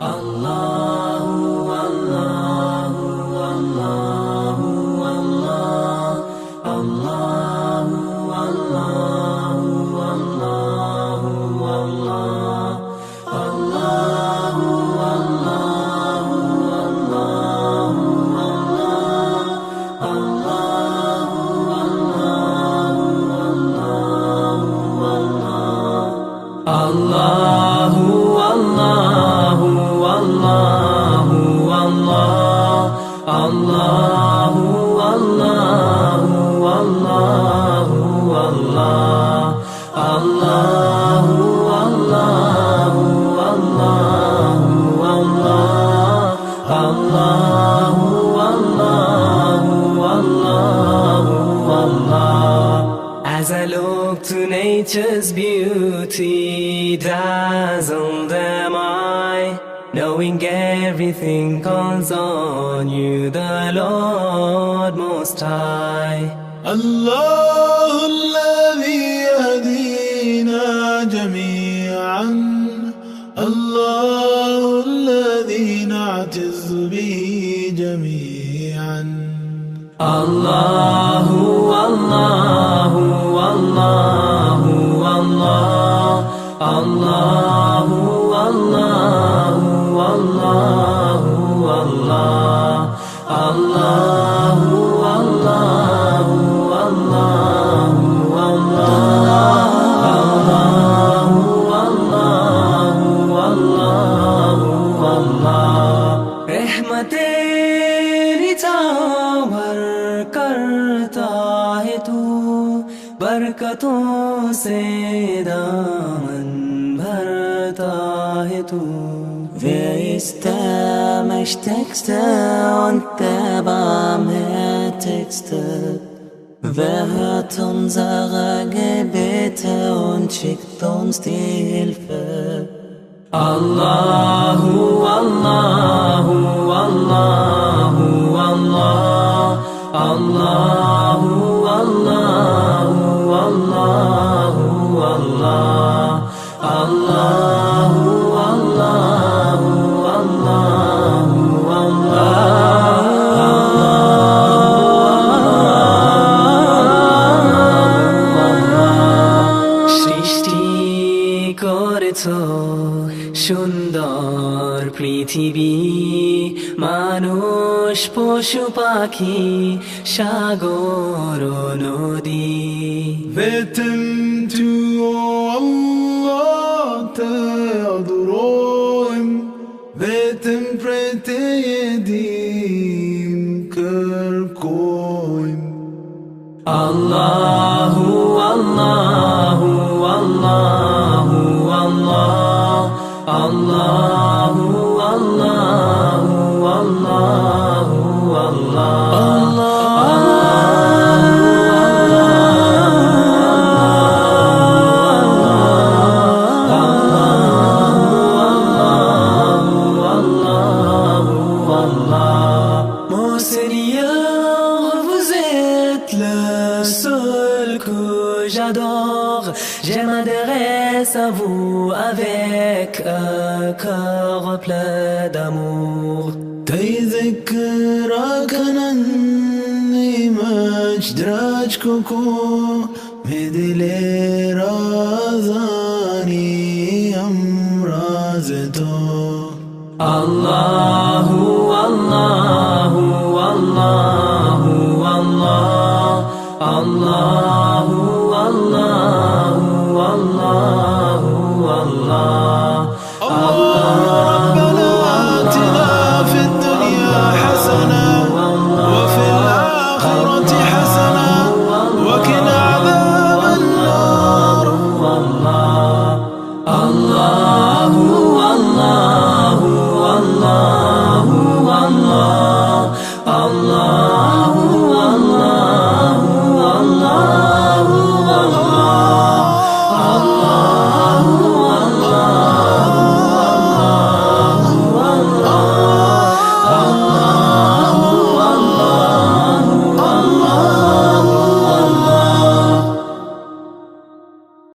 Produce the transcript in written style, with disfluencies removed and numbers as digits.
Allahu Allahu Allahu Allah Allahu Allahu Allahu Allah Allahu Allahu Allahu Allah Allahu As I look to nature's beauty, dazzled am I, knowing everything calls on you, the Lord Most High. الله الذي يهدينا جميعا، الله الذي نعتز به جميعا. الله الله الله الله الله الله الله الله रहमतें निछावर करता है तू, बरकतों से दामन भरता है तू. Wer ist der Mächtigste und der Barmherzigste? Wer hört unsere Gebete und schickt uns die Hilfe? Allahu Allahu Allahu Allah Allahu Allahu Allahu Allah Allahu Allahu Allahu সৃষ্টি করেছো সুন্দর পৃথিবী, মানুষ পশু পাখি সাগর নদী. Beten du, Allah, te adorar. Beten prete yedim kerkoim. Allahu Allahu Allahu Allah Allahu Allahu Allahu Mon Seigneur, vous êtes le seul que j'adore. Je m'adresse à vous avec un cœur plein d'amour. تذكرك أنني مجدرج كوكو مدلي رازاني أمرازتو. Allahu Allahu Allahu Allah Allahu Allahu Allahu Allah الله ربنا